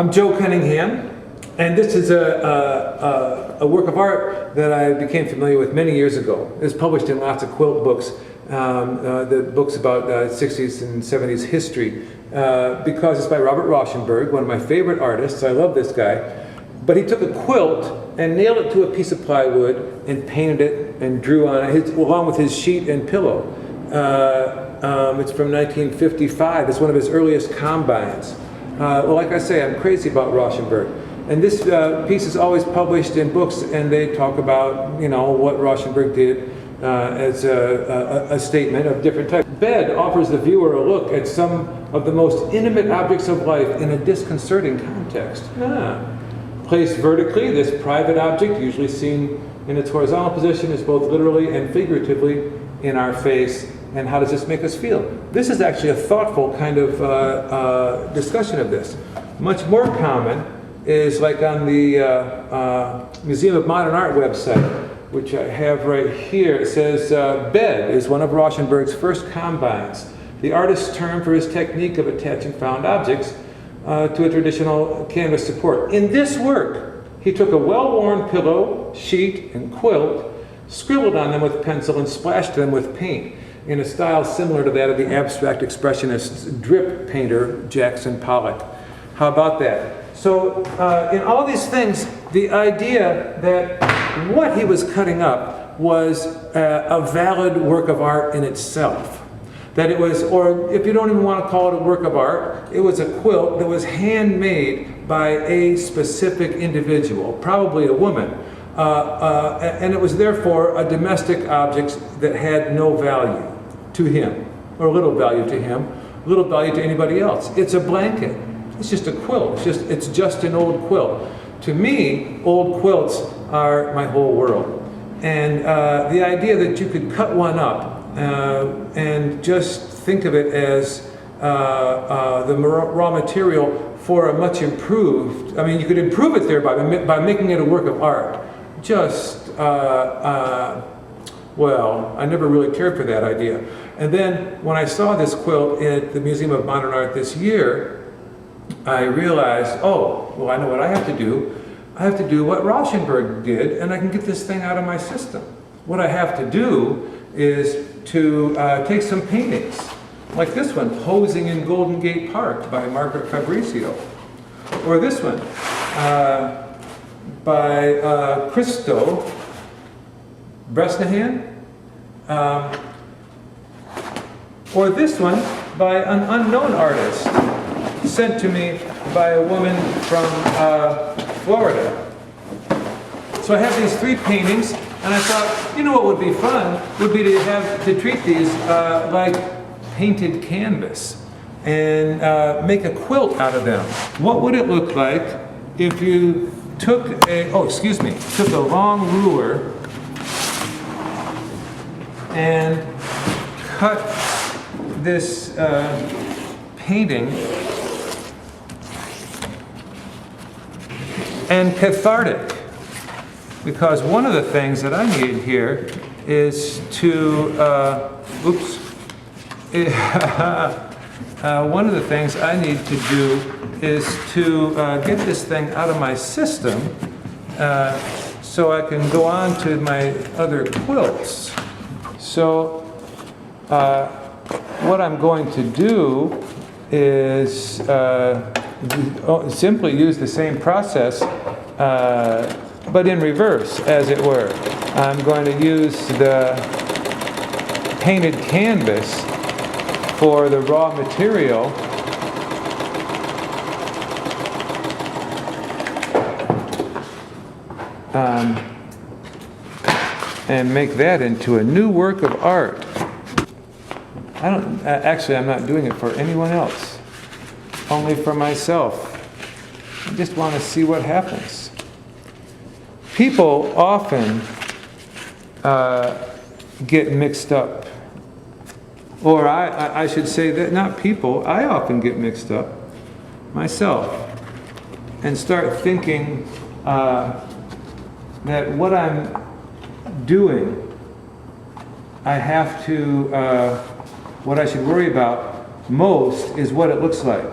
I'm Joe Cunningham, and this is a work of art that I became familiar with many years ago. It was published in lots of quilt books, the books about 60s and 70s history, because it's by Robert Rauschenberg, one of my favorite artists. I love this guy. But he took a quilt and nailed it to a piece of plywood and painted it and drew on it, along with his sheet and pillow. It's from 1955. It's one of his earliest combines. Well, like I say, I'm crazy about Rauschenberg. And this piece is always published in books, and they talk about, you know, what Rauschenberg did as a statement of different types. Bed offers the viewer a look at some of the most intimate objects of life in a disconcerting context. Placed vertically, this private object, usually seen in its horizontal position, is both literally and figuratively in our face. And how does this make us feel? This is actually a thoughtful kind of discussion of this. Much more common is like on the Museum of Modern Art website, which I have right here. It says, bed is one of Rauschenberg's first combines, the artist's term for his technique of attaching found objects to a traditional canvas support. In this work, he took a well-worn pillow, sheet, and quilt, scribbled on them with pencil, and splashed them with paint in a style similar to that of the abstract expressionist drip painter Jackson Pollock. How about that? So in all these things, the idea that what he was cutting up was a valid work of art in itself. That it was, or if you don't even want to call it a work of art, it was a quilt that was handmade by a specific individual, probably a woman. And it was therefore a domestic object that had no value to him, or little value to him, little value to anybody else. It's a blanket. It's just a quilt. It's just an old quilt. To me, old quilts are my whole world. And the idea that you could cut one up and just think of it as the raw material for a much improved, I mean, you could improve it there by making it a work of art. Just, well, I never really cared for that idea. And then when I saw this quilt at the Museum of Modern Art this year, I realized, oh, well, I know what I have to do. I have to do what Rauschenberg did, and I can get this thing out of my system. What I have to do is to take some paintings, like this one, Posing in Golden Gate Park by Margaret Fabrizio, or this one by Christo Bresnahan, or this one by an unknown artist sent to me by a woman from Florida. So I have these three paintings, and I thought, you know what would be fun would be to treat these like painted canvas and make a quilt out of them. What would it look like if you took took a long ruler and cut this painting and cathartic? Because one of the things that I need here is to, one of the things I need to do is to get this thing out of my system so I can go on to my other quilts. So what I'm going to do is simply use the same process, but in reverse, as it were. I'm going to use the painted canvas for the raw material, and make that into a new work of art. I'm not doing it for anyone else, only for myself. I just want to see what happens. People often get mixed up. Or I should say that not people, I often get mixed up myself and start thinking that what I'm doing, I have to, what I should worry about most is what it looks like.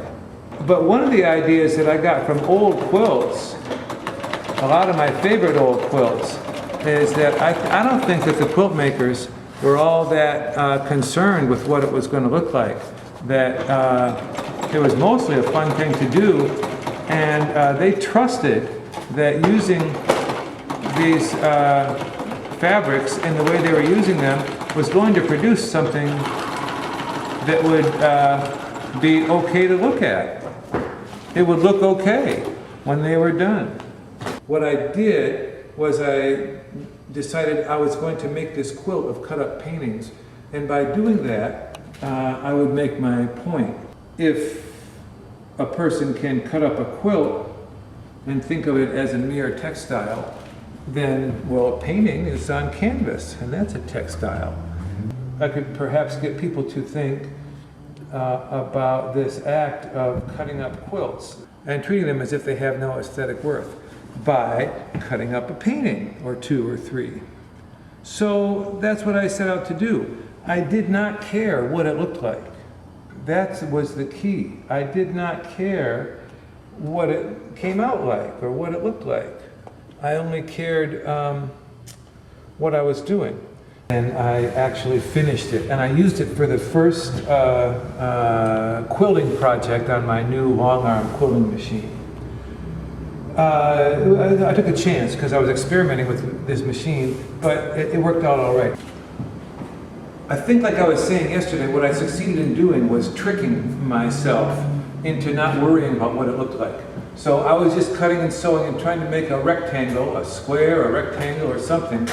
But one of the ideas that I got from old quilts, a lot of my favorite old quilts, is that I don't think that the quilt makers were all that concerned with what it was going to look like. That it was mostly a fun thing to do, and they trusted that using these fabrics in the way they were using them was going to produce something that would be okay to look at. It would look okay when they were done. What I did was I decided I was going to make this quilt of cut-up paintings, and by doing that, I would make my point. If a person can cut up a quilt and think of it as a mere textile, then, well, a painting is on canvas, and that's a textile. I could perhaps get people to think about this act of cutting up quilts and treating them as if they have no aesthetic worth by cutting up a painting or two or three. So that's what I set out to do. I did not care what it looked like. That was the key. I did not care what it came out like or what it looked like. I only cared what I was doing. And I actually finished it. And I used it for the first quilting project on my new long arm quilting machine. I took a chance because I was experimenting with this machine, but it worked out all right. I think, like I was saying yesterday, what I succeeded in doing was tricking myself into not worrying about what it looked like. So I was just cutting and sewing and trying to make a rectangle, a square, a rectangle, or something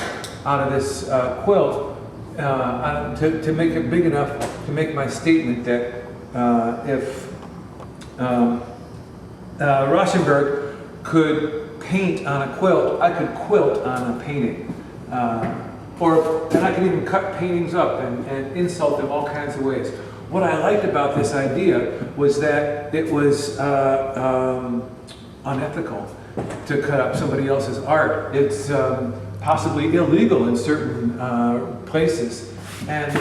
out of this quilt to make it big enough to make my statement that if Rauschenberg could paint on a quilt, I could quilt on a painting. And I could even cut paintings up and insult them all kinds of ways. What I liked about this idea was that it was unethical to cut up somebody else's art. It's possibly illegal in certain places, and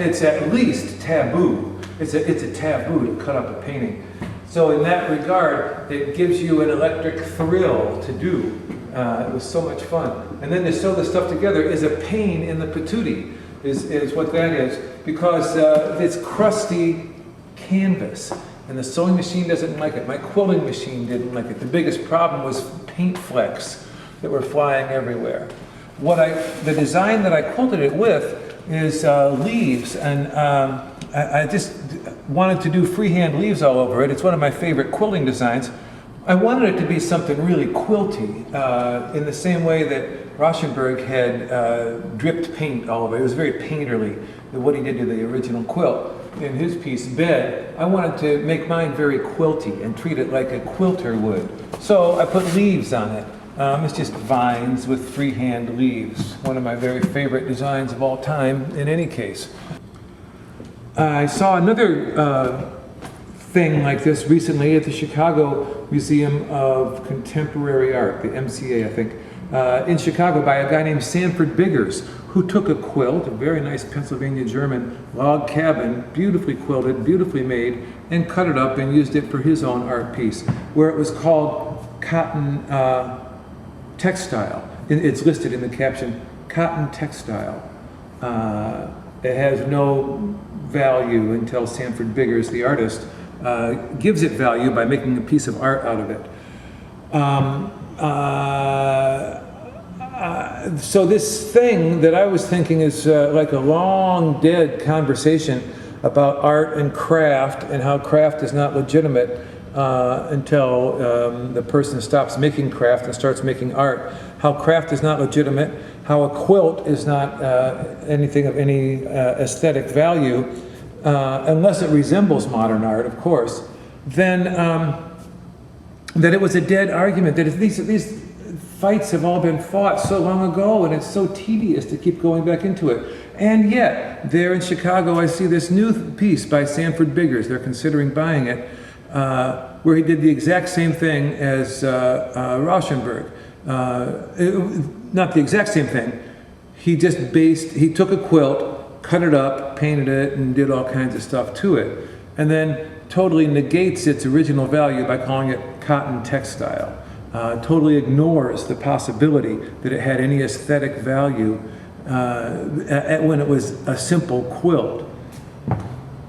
it's at least taboo. It's a taboo to cut up a painting. So in that regard, it gives you an electric thrill to do. It was so much fun. And then to sew the stuff together is a pain in the patootie, is what that is, because it's crusty canvas, and the sewing machine doesn't like it. My quilting machine didn't like it. The biggest problem was paint flecks that were flying everywhere. The design that I quilted it with is leaves, and I just wanted to do freehand leaves all over it. It's one of my favorite quilting designs. I wanted it to be something really quilty, in the same way that Rauschenberg had dripped paint all over it. It was very painterly, what he did to the original quilt. In his piece, Bed, I wanted to make mine very quilty and treat it like a quilter would. So I put leaves on it. It's just vines with freehand leaves. One of my very favorite designs of all time, in any case. I saw another thing like this recently at the Chicago Museum of Contemporary Art, the MCA, I think, in Chicago, by a guy named Sanford Biggers, who took a quilt, a very nice Pennsylvania German log cabin, beautifully quilted, beautifully made, and cut it up and used it for his own art piece, where it was called cotton textile. It's listed in the caption, cotton textile. It has no value until Sanford Biggers, the artist, gives it value by making a piece of art out of it. So this thing that I was thinking is like a long dead conversation about art and craft, and how craft is not legitimate until the person stops making craft and starts making art. How craft is not legitimate, how a quilt is not anything of any aesthetic value, unless it resembles modern art, of course, then that it was a dead argument, that these fights have all been fought so long ago, and it's so tedious to keep going back into it. And yet, there in Chicago, I see this new piece by Sanford Biggers. They're considering buying it, where he did the exact same thing as Rauschenberg. Not the exact same thing. He took a quilt, cut it up, painted it, and did all kinds of stuff to it. And then totally negates its original value by calling it cotton textile. Totally ignores the possibility that it had any aesthetic value when it was a simple quilt.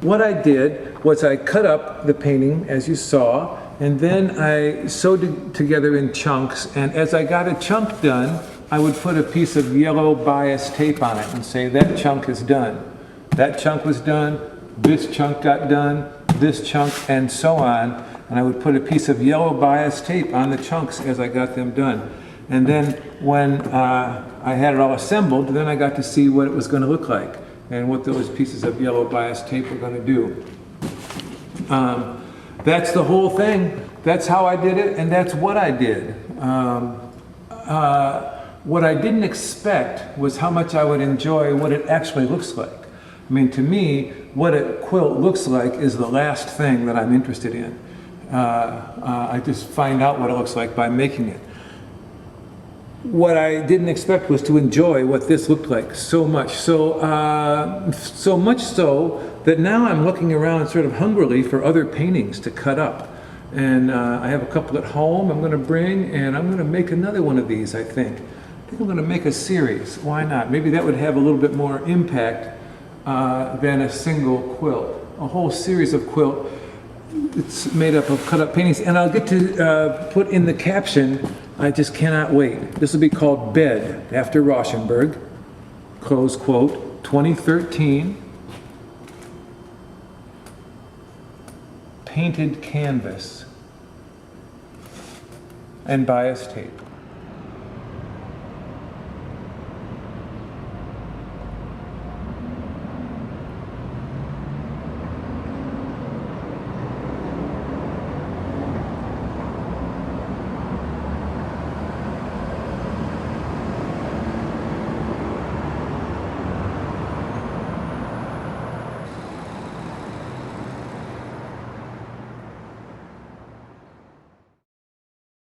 What I did was I cut up the painting, as you saw, and then I sewed it together in chunks, and as I got a chunk done, I would put a piece of yellow bias tape on it and say, that chunk is done. That chunk was done, this chunk got done, this chunk, and so on. And I would put a piece of yellow bias tape on the chunks as I got them done. And then when I had it all assembled, then I got to see what it was going to look like and what those pieces of yellow bias tape were going to do. That's the whole thing. That's how I did it, and that's what I did. What I didn't expect was how much I would enjoy what it actually looks like. I mean, to me, what a quilt looks like is the last thing that I'm interested in. I just find out what it looks like by making it. What I didn't expect was to enjoy what this looked like so much. So much so that now I'm looking around sort of hungrily for other paintings to cut up. And I have a couple at home I'm going to bring, and I'm going to make another one of these, I think. I think I'm going to make a series. Why not? Maybe that would have a little bit more impact than a single quilt. A whole series of quilt. It's made up of cut up paintings, and I'll get to put in the caption, I just cannot wait. This will be called Bed, after Rauschenberg, close quote, 2013, painted canvas, and bias tape.